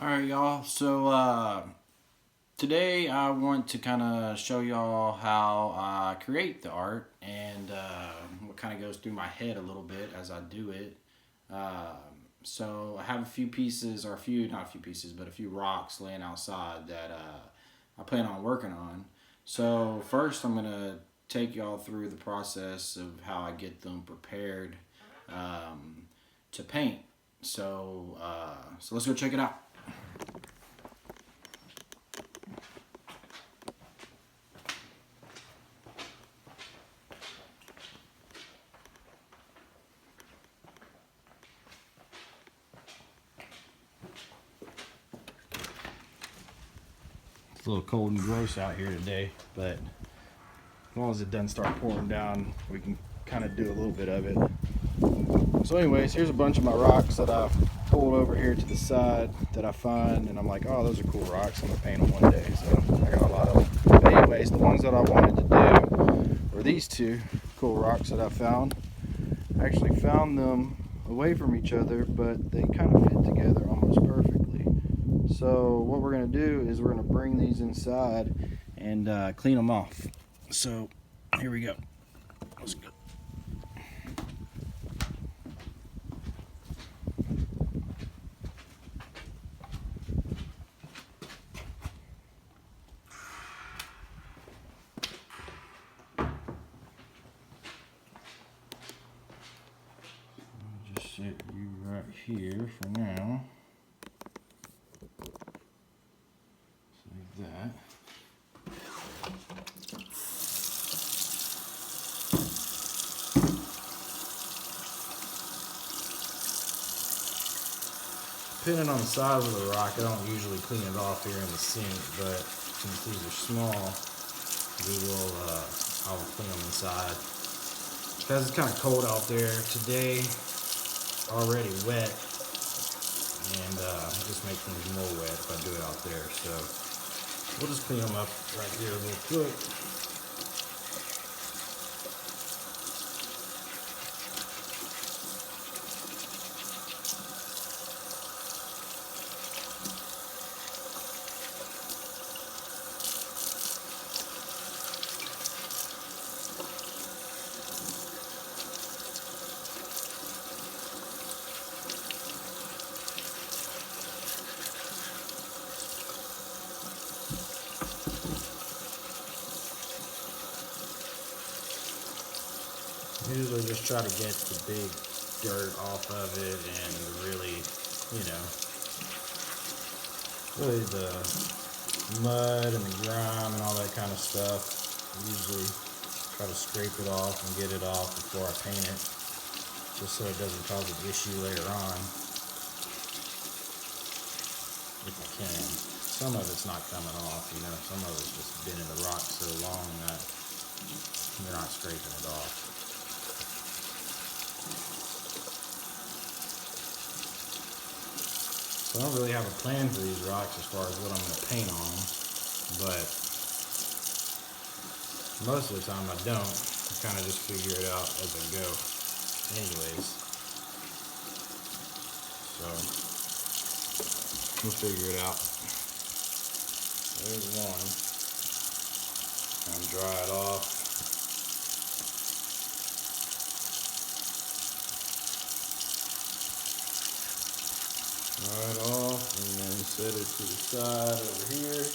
Alright, y'all. So, today I want to kind of show y'all how I create the art and what kind of goes through my head a little bit as I do it. So, I have a few pieces, or not a few pieces, but a few rocks laying outside that I plan on working on. So, first I'm going to take y'all through the process of how I get them prepared to paint. So let's go check it out. It's a little cold and gross out here today, but as long as it doesn't start pouring down, we can kind of do a little bit of it. So anyways, here's a bunch of my rocks that I pulled over here to the side that I find, and I'm like, oh, those are cool rocks, I'm gonna paint them one day. So I got a lot of them. But anyways, the ones that I wanted to do were these two cool rocks that I found. I actually found them away from each other, but they kind of fit together almost perfectly. So what we're going to do is we're going to bring these inside and clean them off. So here we go. Let's go. I'll just set you right here for now. That. Depending on the size of the rock, I don't usually clean it off here in the sink, but since these are small, I'll clean them inside. Because it's kind of cold out there today, already wet, and it just makes things more wet if I do it out there. So we'll just clean them up right here real quick. Usually just try to get the big dirt off of it and really the mud and the grime and all that kind of stuff. Usually try to scrape it off and get it off before I paint it, just so it doesn't cause an issue later on, if I can. Some of it's not coming off, some of it's just been in the rock so long that you're not scraping it off. So I don't really have a plan for these rocks as far as what I'm going to paint on them, but most of the time I don't. I kind of just figure it out as I go anyways. So we'll figure it out. There's one. And dry it off. Right off, and then set it to the side over here.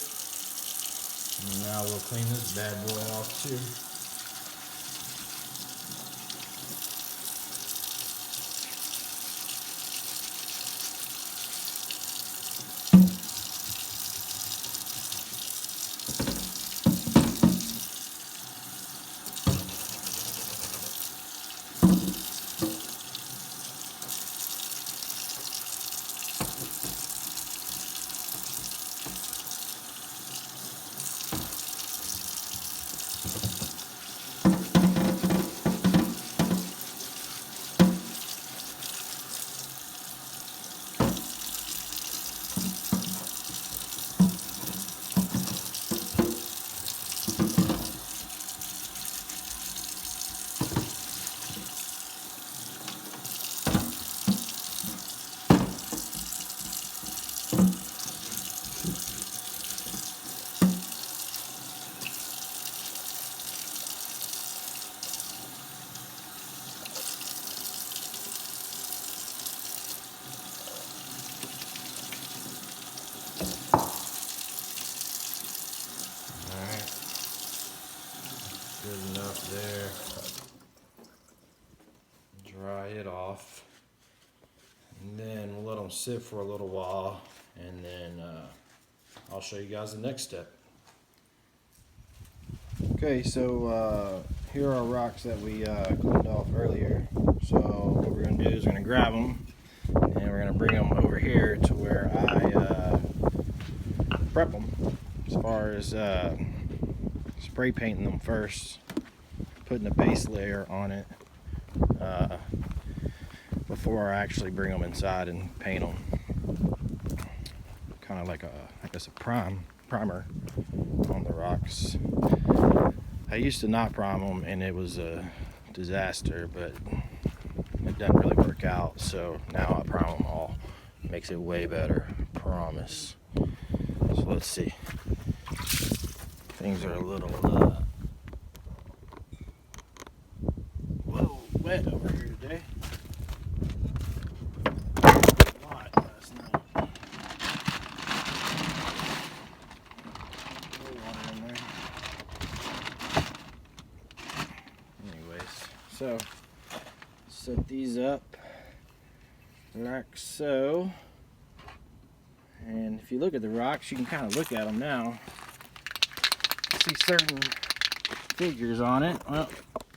And now we'll clean this bad boy off too. off, and then we'll let them sit for a little while, and then I'll show you guys the next step. Okay, so here are rocks that we cleaned off earlier. So what we're going to do is we're going to grab them, and we're going to bring them over here to where I prep them, as far as spray painting them first, putting a base layer on it before I actually bring them inside and paint them. Kind of like I guess a primer on the rocks. I used to not prime them and it was a disaster, but it doesn't really work out, so now I prime them all. Makes it way better, I promise. So let's see. Things are a little wet over here today. A lot last night. A little water in there. Anyways, so set these up like so. And if you look at the rocks, you can kind of look at them now. See certain figures on it. Well,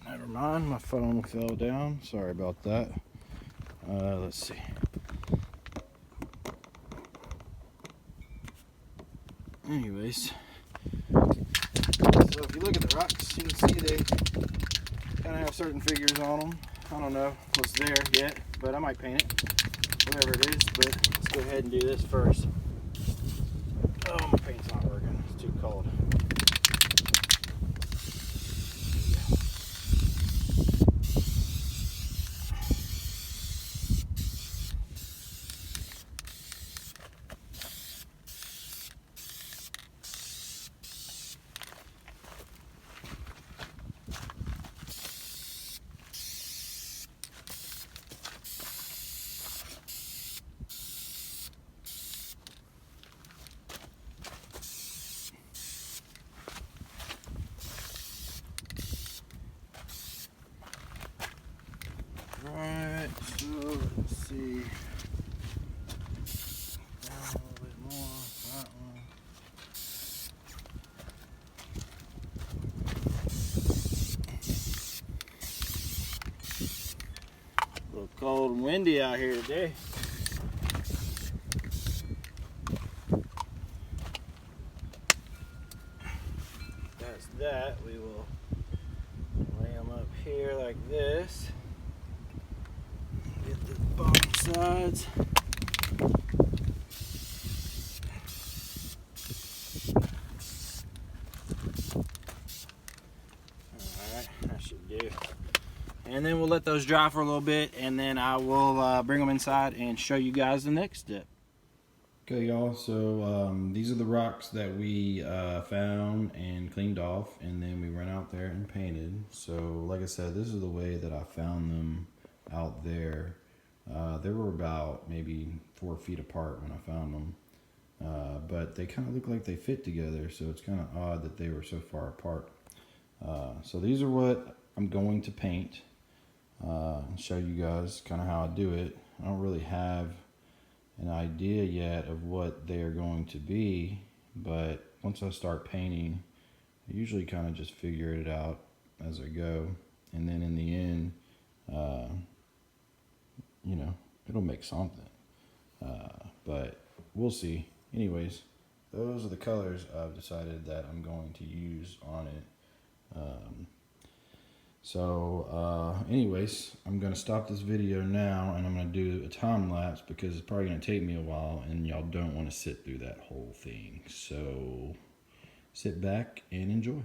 never mind, my phone fell down. Sorry about that. Let's see. Anyways, so if you look at the rocks, you can see they kind of have certain figures on them. I don't know what's there yet, but I might paint it, whatever it is. But let's go ahead and do this first. Oh, my paint's not working. It's too cold. Right, so let's see. Down a little bit more. That one. A little cold and windy out here today. That's that. We will lay them up here like this. Get the bottom sides. Alright, that should do. And then we'll let those dry for a little bit, and then I will bring them inside and show you guys the next step. Okay, y'all, so these are the rocks that we found and cleaned off, and then we went out there and painted. So like I said, this is the way that I found them out there. They were about maybe 4 feet apart when I found them, but they kind of look like they fit together, so it's kind of odd that they were so far apart. So these are what I'm going to paint and show you guys kind of how I do it. I don't really have an idea yet of what they are going to be, but once I start painting, I usually kind of just figure it out as I go, and then in the end, you know, it'll make something, but we'll see. Anyways, those are the colors I've decided that I'm going to use on it. Anyways, I'm going to stop this video now, and I'm going to do a time lapse because it's probably going to take me a while, and y'all don't want to sit through that whole thing. So sit back and enjoy.